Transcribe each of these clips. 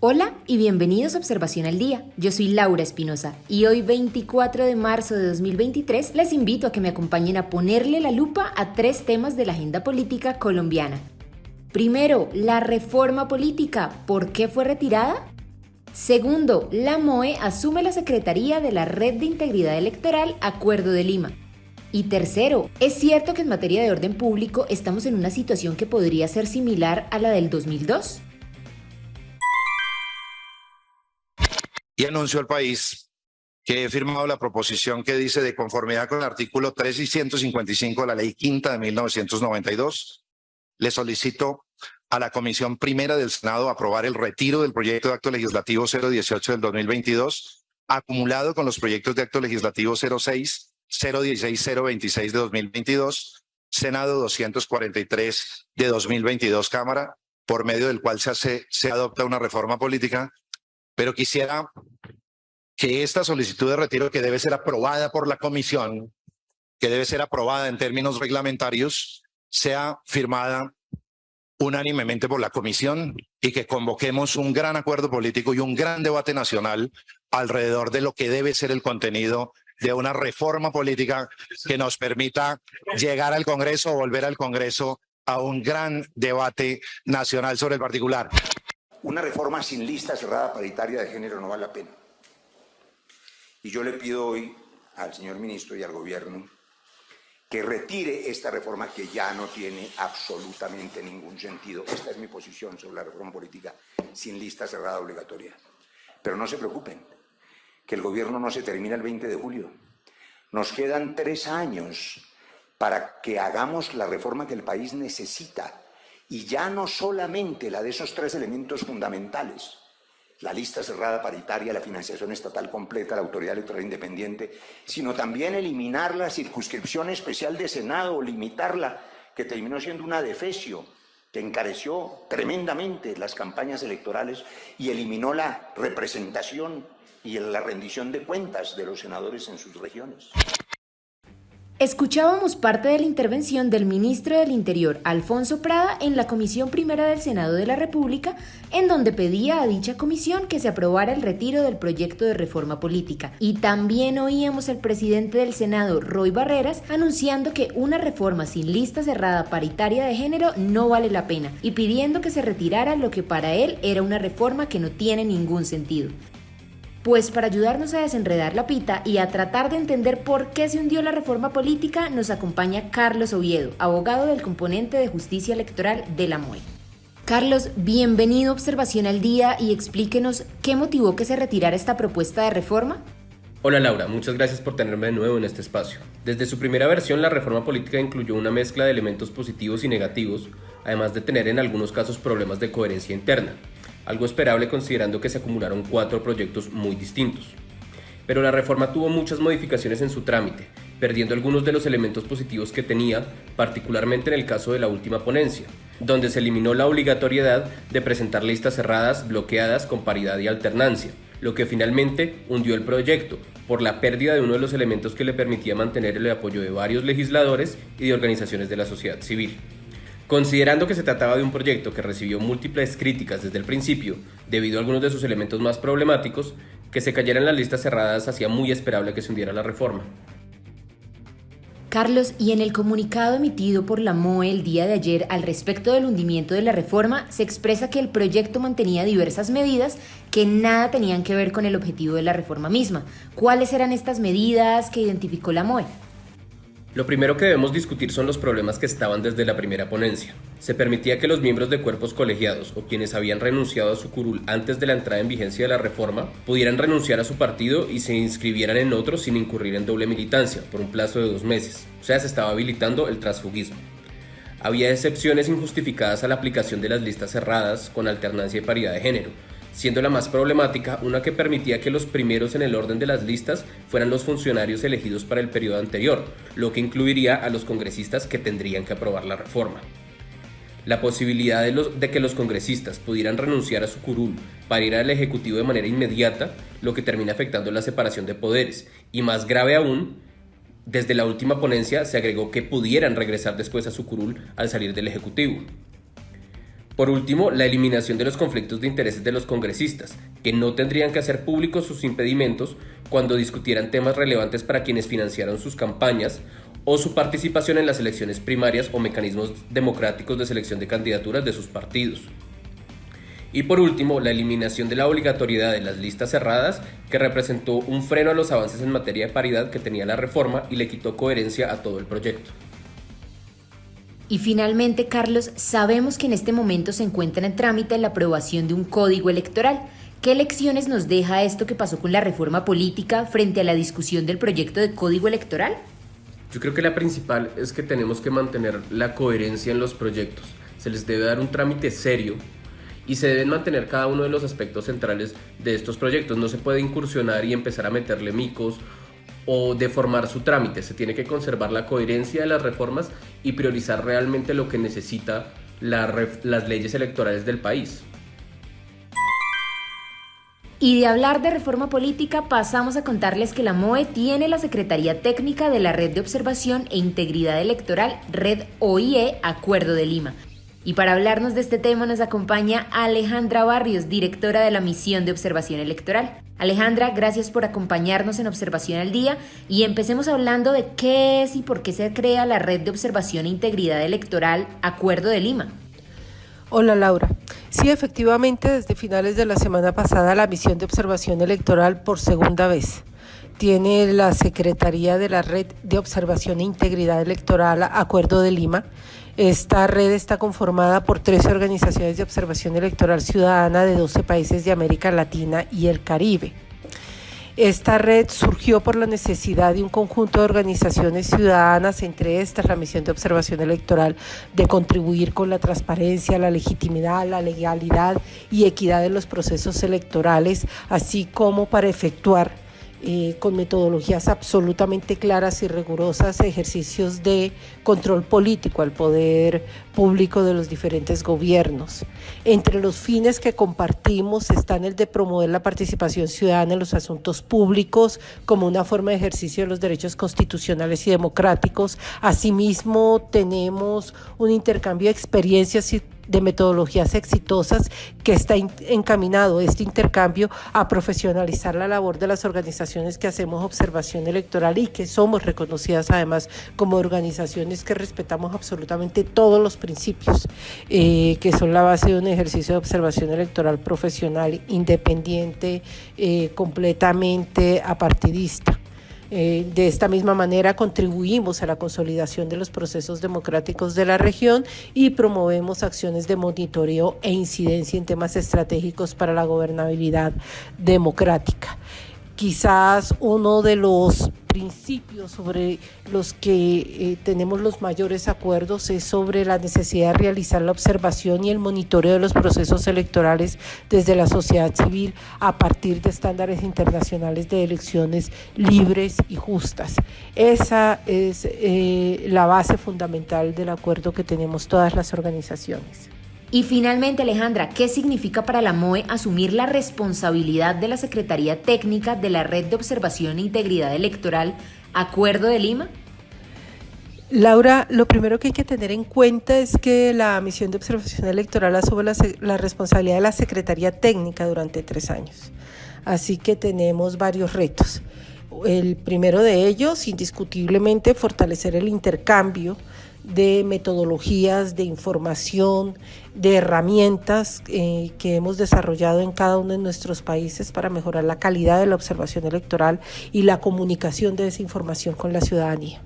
Hola y bienvenidos a Observación al Día. Yo soy Laura Espinosa y hoy 24 de marzo de 2023 les invito a que me acompañen a ponerle la lupa a 3 temas de la agenda política colombiana. Primero, la reforma política. ¿Por qué fue retirada? Segundo, la MOE asume la Secretaría de la Red de Integridad Electoral Acuerdo de Lima. Y tercero, ¿es cierto que en materia de orden público estamos en una situación que podría ser similar a la del 2002? Y anuncio al país que he firmado la proposición que dice, de conformidad con el artículo 3 y 155 de la Ley Quinta de 1992, le solicito a la Comisión Primera del Senado aprobar el retiro del proyecto de acto legislativo 018 del 2022, acumulado con los proyectos de acto legislativo 06, 016, 026 de 2022, Senado 243 de 2022, Cámara, por medio del cual se adopta una reforma política. Pero quisiera que esta solicitud de retiro, que debe ser aprobada por la comisión, que debe ser aprobada en términos reglamentarios, sea firmada unánimemente por la comisión y que convoquemos un gran acuerdo político y un gran debate nacional alrededor de lo que debe ser el contenido de una reforma política que nos permita llegar al Congreso o volver al Congreso a un gran debate nacional sobre el particular. Una reforma sin lista cerrada paritaria de género no vale la pena. Y yo le pido hoy al señor ministro y al gobierno que retire esta reforma que ya no tiene absolutamente ningún sentido. Esta es mi posición sobre la reforma política sin lista cerrada obligatoria. Pero no se preocupen, que el gobierno no se termina el 20 de julio. Nos quedan 3 años para que hagamos la reforma que el país necesita. Y ya no solamente la de esos 3 elementos fundamentales, la lista cerrada paritaria, la financiación estatal completa, la autoridad electoral independiente, sino también eliminar la circunscripción especial de Senado o limitarla, que terminó siendo una defecio, que encareció tremendamente las campañas electorales y eliminó la representación y la rendición de cuentas de los senadores en sus regiones. Escuchábamos parte de la intervención del ministro del Interior, Alfonso Prada, en la Comisión Primera del Senado de la República, en donde pedía a dicha comisión que se aprobara el retiro del proyecto de reforma política. Y también oíamos al presidente del Senado, Roy Barreras, anunciando que una reforma sin lista cerrada paritaria de género no vale la pena, y pidiendo que se retirara lo que para él era una reforma que no tiene ningún sentido. Pues para ayudarnos a desenredar la pita y a tratar de entender por qué se hundió la reforma política, nos acompaña Carlos Oviedo, abogado del componente de Justicia Electoral de la MOE. Carlos, bienvenido a Observación al Día y explíquenos qué motivó que se retirara esta propuesta de reforma. Hola Laura, muchas gracias por tenerme de nuevo en este espacio. Desde su primera versión, la reforma política incluyó una mezcla de elementos positivos y negativos, además de tener en algunos casos problemas de coherencia interna. Algo esperable considerando que se acumularon 4 proyectos muy distintos. Pero la reforma tuvo muchas modificaciones en su trámite, perdiendo algunos de los elementos positivos que tenía, particularmente en el caso de la última ponencia, donde se eliminó la obligatoriedad de presentar listas cerradas bloqueadas con paridad y alternancia, lo que finalmente hundió el proyecto por la pérdida de uno de los elementos que le permitía mantener el apoyo de varios legisladores y de organizaciones de la sociedad civil. Considerando que se trataba de un proyecto que recibió múltiples críticas desde el principio, debido a algunos de sus elementos más problemáticos, que se cayeran las listas cerradas hacía muy esperable que se hundiera la reforma. Carlos, y en el comunicado emitido por la MOE el día de ayer al respecto del hundimiento de la reforma, se expresa que el proyecto mantenía diversas medidas que nada tenían que ver con el objetivo de la reforma misma. ¿Cuáles eran estas medidas que identificó la MOE? Lo primero que debemos discutir son los problemas que estaban desde la primera ponencia. Se permitía que los miembros de cuerpos colegiados o quienes habían renunciado a su curul antes de la entrada en vigencia de la reforma pudieran renunciar a su partido y se inscribieran en otro sin incurrir en doble militancia por un plazo de 2 meses. O sea, se estaba habilitando el transfugismo. Había excepciones injustificadas a la aplicación de las listas cerradas con alternancia y paridad de género, siendo la más problemática una que permitía que los primeros en el orden de las listas fueran los funcionarios elegidos para el periodo anterior, lo que incluiría a los congresistas que tendrían que aprobar la reforma. La posibilidad de que los congresistas pudieran renunciar a su curul para ir al Ejecutivo de manera inmediata, lo que termina afectando la separación de poderes, y más grave aún, desde la última ponencia se agregó que pudieran regresar después a su curul al salir del Ejecutivo. Por último, la eliminación de los conflictos de intereses de los congresistas, que no tendrían que hacer públicos sus impedimentos cuando discutieran temas relevantes para quienes financiaron sus campañas o su participación en las elecciones primarias o mecanismos democráticos de selección de candidaturas de sus partidos. Y por último, la eliminación de la obligatoriedad de las listas cerradas, que representó un freno a los avances en materia de paridad que tenía la reforma y le quitó coherencia a todo el proyecto. Y finalmente, Carlos, sabemos que en este momento se encuentra en trámite la aprobación de un código electoral. ¿Qué lecciones nos deja esto que pasó con la reforma política frente a la discusión del proyecto de código electoral? Yo creo que la principal es que tenemos que mantener la coherencia en los proyectos. Se les debe dar un trámite serio y se deben mantener cada uno de los aspectos centrales de estos proyectos. No se puede incursionar y empezar a meterle micos o deformar su trámite. Se tiene que conservar la coherencia de las reformas y priorizar realmente lo que necesita las leyes electorales del país. Y de hablar de reforma política pasamos a contarles que la MOE tiene la Secretaría Técnica de la Red de Observación e Integridad Electoral, Red OIE, Acuerdo de Lima. Y para hablarnos de este tema nos acompaña Alejandra Barrios, directora de la Misión de Observación Electoral. Alejandra, gracias por acompañarnos en Observación al Día y empecemos hablando de qué es y por qué se crea la Red de Observación e Integridad Electoral, Acuerdo de Lima. Hola Laura. Sí, efectivamente, desde finales de la semana pasada la Misión de Observación Electoral por segunda vez tiene la Secretaría de la Red de Observación e Integridad Electoral, Acuerdo de Lima. Esta red está conformada por 13 organizaciones de observación electoral ciudadana de 12 países de América Latina y el Caribe. Esta red surgió por la necesidad de un conjunto de organizaciones ciudadanas, entre estas la Misión de Observación Electoral, de contribuir con la transparencia, la legitimidad, la legalidad y equidad de los procesos electorales, así como para efectuar con metodologías absolutamente claras y rigurosas ejercicios de control político al poder público de los diferentes gobiernos. Entre los fines que compartimos están el de promover la participación ciudadana en los asuntos públicos como una forma de ejercicio de los derechos constitucionales y democráticos. Asimismo, tenemos un intercambio de experiencias y de metodologías exitosas que está encaminado este intercambio a profesionalizar la labor de las organizaciones que hacemos observación electoral y que somos reconocidas además como organizaciones que respetamos absolutamente todos los principios que son la base de un ejercicio de observación electoral profesional, independiente, completamente apartidista. De esta misma manera contribuimos a la consolidación de los procesos democráticos de la región y promovemos acciones de monitoreo e incidencia en temas estratégicos para la gobernabilidad democrática. Quizás uno de los principios sobre los que tenemos los mayores acuerdos es sobre la necesidad de realizar la observación y el monitoreo de los procesos electorales desde la sociedad civil a partir de estándares internacionales de elecciones libres y justas. Esa es la base fundamental del acuerdo que tenemos todas las organizaciones. Y finalmente, Alejandra, ¿qué significa para la MOE asumir la responsabilidad de la Secretaría Técnica de la Red de Observación e Integridad Electoral, Acuerdo de Lima? Laura, lo primero que hay que tener en cuenta es que la Misión de Observación Electoral asume la responsabilidad de la Secretaría Técnica durante 3 años. Así que tenemos varios retos. El primero de ellos, indiscutiblemente, fortalecer el intercambio de metodologías, de información, de herramientas que hemos desarrollado en cada uno de nuestros países para mejorar la calidad de la observación electoral y la comunicación de esa información con la ciudadanía.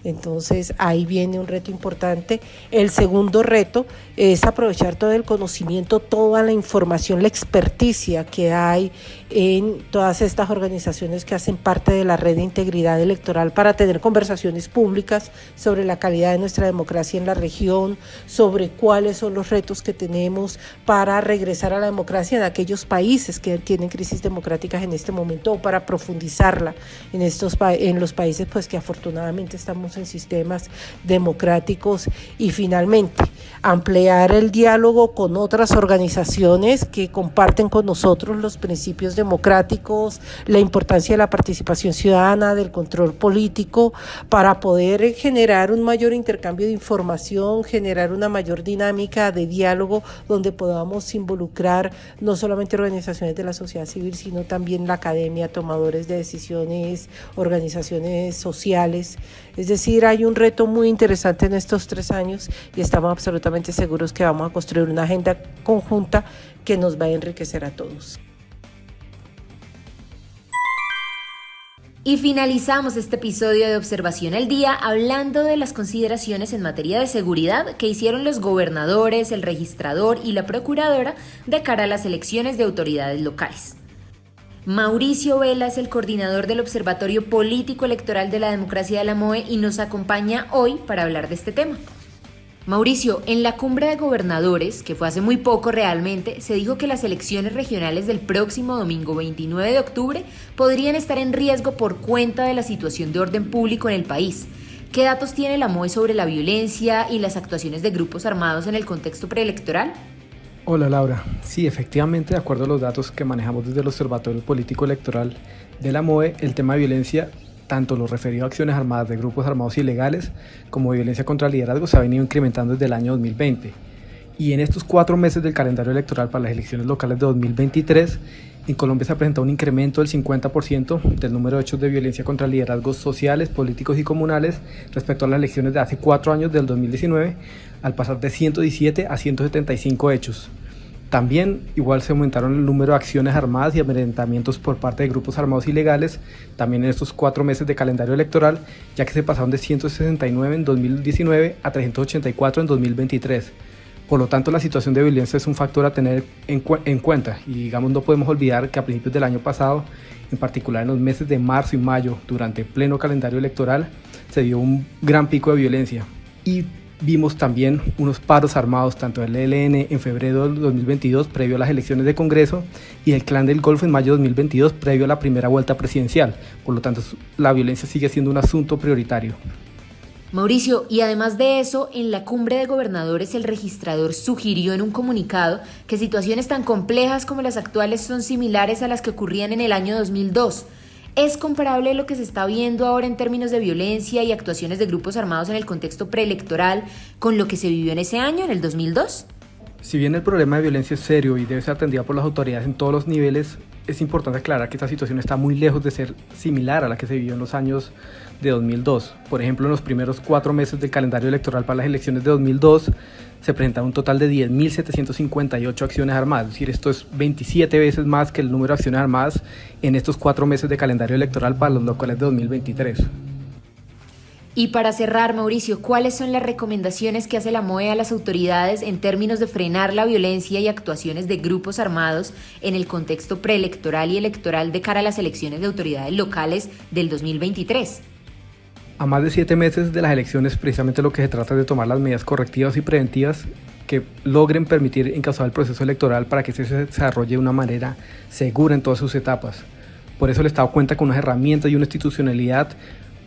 Entonces ahí viene un reto importante. El segundo reto es aprovechar todo el conocimiento, toda la información, la experticia que hay en todas estas organizaciones que hacen parte de la red de integridad electoral para tener conversaciones públicas sobre la calidad de nuestra democracia en la región, sobre cuáles son los retos que tenemos para regresar a la democracia en aquellos países que tienen crisis democráticas en este momento o para profundizarla en los países pues que afortunadamente estamos basarnos en sistemas democráticos y finalmente ampliar el diálogo con otras organizaciones que comparten con nosotros los principios democráticos, la importancia de la participación ciudadana, del control político, para poder generar un mayor intercambio de información, generar una mayor dinámica de diálogo donde podamos involucrar no solamente organizaciones de la sociedad civil, sino también la academia, tomadores de decisiones, organizaciones sociales. Es decir, hay un reto muy interesante en estos 3 años y estamos absolutamente seguros que vamos a construir una agenda conjunta que nos va a enriquecer a todos. Y finalizamos este episodio de Observación al Día hablando de las consideraciones en materia de seguridad que hicieron los gobernadores, el registrador y la procuradora de cara a las elecciones de autoridades locales. Mauricio Vela es el coordinador del Observatorio Político Electoral de la Democracia de la MOE y nos acompaña hoy para hablar de este tema. Mauricio, en la cumbre de gobernadores, que fue hace muy poco realmente, se dijo que las elecciones regionales del próximo domingo 29 de octubre podrían estar en riesgo por cuenta de la situación de orden público en el país. ¿Qué datos tiene la MOE sobre la violencia y las actuaciones de grupos armados en el contexto preelectoral? Hola Laura, sí, efectivamente, de acuerdo a los datos que manejamos desde el Observatorio Político Electoral de la MOE, el tema de violencia, tanto lo referido a acciones armadas de grupos armados ilegales como violencia contra liderazgos, se ha venido incrementando desde el año 2020. Y en estos 4 meses del calendario electoral para las elecciones locales de 2023, en Colombia se ha presentado un incremento del 50% del número de hechos de violencia contra liderazgos sociales, políticos y comunales respecto a las elecciones de hace 4 años del 2019, al pasar de 117 a 175 hechos. También igual se aumentaron el número de acciones armadas y amedrentamientos por parte de grupos armados ilegales, también en estos 4 meses de calendario electoral, ya que se pasaron de 169 en 2019 a 384 en 2023. Por lo tanto, la situación de violencia es un factor a tener en cuenta y digamos no podemos olvidar que a principios del año pasado, en particular en los meses de marzo y mayo, durante pleno calendario electoral, se dio un gran pico de violencia y vimos también unos paros armados, tanto del ELN en febrero del 2022, previo a las elecciones de Congreso, y el Clan del Golfo en mayo de 2022, previo a la primera vuelta presidencial. Por lo tanto, la violencia sigue siendo un asunto prioritario. Mauricio, y además de eso, en la cumbre de gobernadores el registrador sugirió en un comunicado que situaciones tan complejas como las actuales son similares a las que ocurrían en el año 2002. ¿Es comparable lo que se está viendo ahora en términos de violencia y actuaciones de grupos armados en el contexto preelectoral con lo que se vivió en ese año, en el 2002? Si bien el problema de violencia es serio y debe ser atendido por las autoridades en todos los niveles, es importante aclarar que esta situación está muy lejos de ser similar a la que se vivió en los años de 2002. Por ejemplo, en los primeros 4 meses del calendario electoral para las elecciones de 2002 se presentaron un total de 10.758 acciones armadas, es decir, esto es 27 veces más que el número de acciones armadas en estos 4 meses de calendario electoral para los locales de 2023. Y para cerrar, Mauricio, ¿cuáles son las recomendaciones que hace la MOE a las autoridades en términos de frenar la violencia y actuaciones de grupos armados en el contexto preelectoral y electoral de cara a las elecciones de autoridades locales del 2023? A más de 7 meses de las elecciones, precisamente lo que se trata es de tomar las medidas correctivas y preventivas que logren permitir encauzar el proceso electoral para que se desarrolle de una manera segura en todas sus etapas. Por eso el Estado cuenta con unas herramientas y una institucionalidad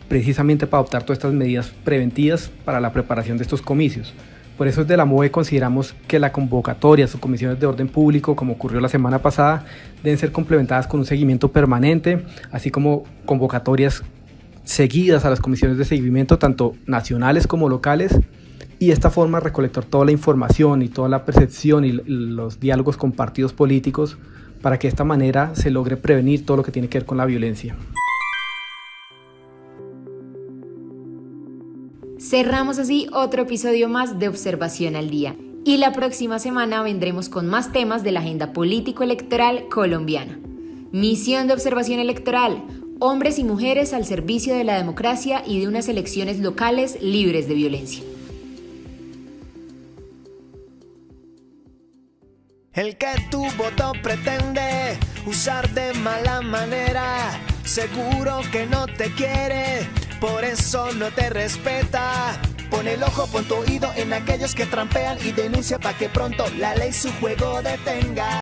precisamente para adoptar todas estas medidas preventivas para la preparación de estos comicios. Por eso desde la MOE consideramos que las convocatorias o comisiones de orden público, como ocurrió la semana pasada, deben ser complementadas con un seguimiento permanente, así como convocatorias seguidas a las comisiones de seguimiento, tanto nacionales como locales, y de esta forma recolectar toda la información y toda la percepción y los diálogos con partidos políticos para que de esta manera se logre prevenir todo lo que tiene que ver con la violencia. Cerramos así otro episodio más de Observación al Día. Y la próxima semana vendremos con más temas de la agenda político-electoral colombiana. Misión de Observación Electoral: hombres y mujeres al servicio de la democracia y de unas elecciones locales libres de violencia. El que tu voto pretende usar de mala manera, seguro que no te quiere, por eso no te respeta. Pon el ojo, pon tu oído en aquellos que trampean y denuncia para que pronto la ley su juego detenga.